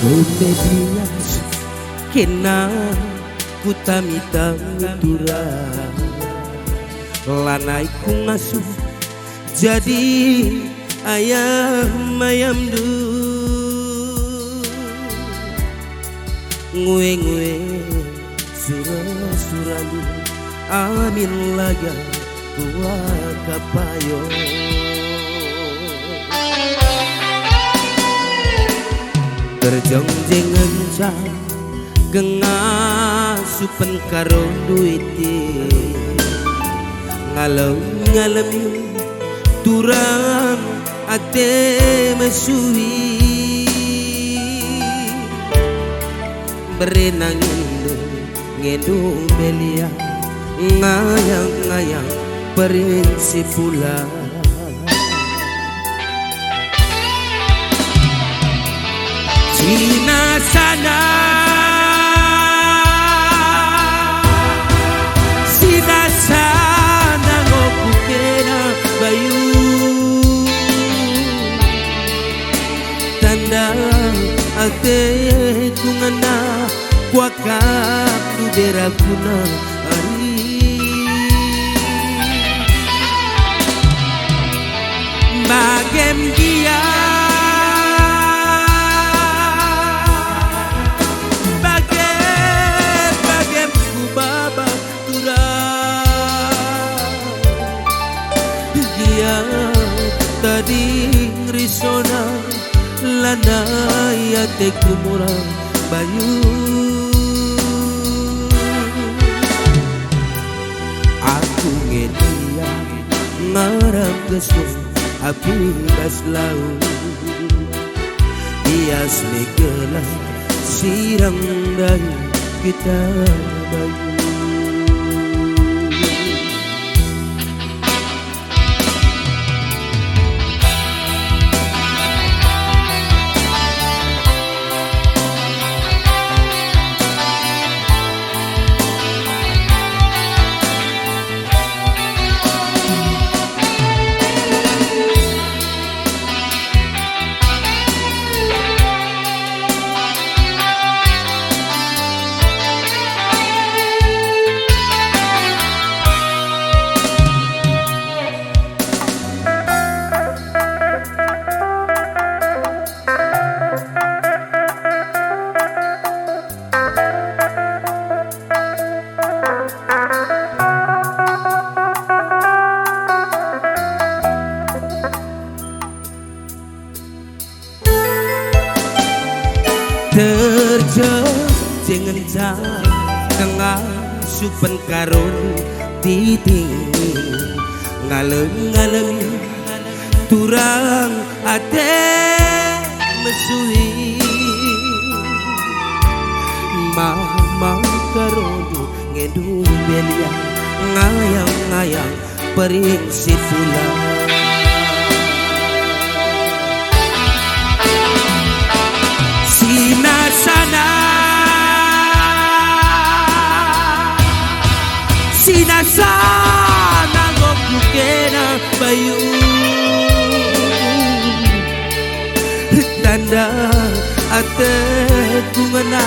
Kumedias kena kutamita tura lanai ku ngasuh jadi ayam du ngue surah amin laga tua kapayo terjongjengan ca gengasupan karo duiti ngalem turang ate mesui berenang ngendung belia ngayang prinsip pula Cina sana Cina sana ngokukena bayu tanda ate kungana kuakap tu berakuna ari bagem dia bagem ku baba turang dia tadi risona lana ya te kumurang bayu aku ngedia ngarap kesuk api bas laut bias megelah sirang dari kita bayu terjengan ca tengah supen karun titing ngalem turang ate mesui mama karun ngedung belia ngayang prinsip pula Cina sana Cina sana ngokukena bayu tanda ate kungana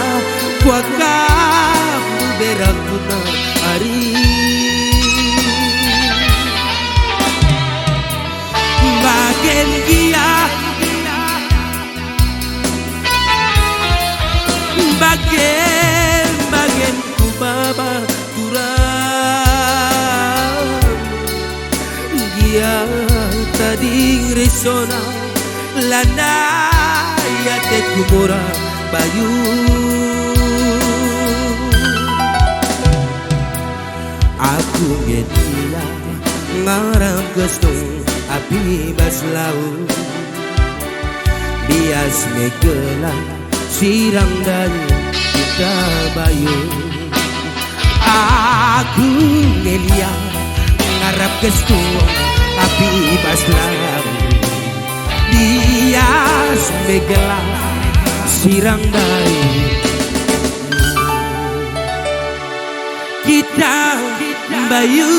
kuakap berakuna ari bagen dia bagen ku baba turang dia tadi risona lana ya te kumura bayu aku ngedia ngarap gestung api bas laut bias megelah sirang dari kita bayu aku ngelia ngarap gestung api bas laut bias megelah sirang dari kita bayu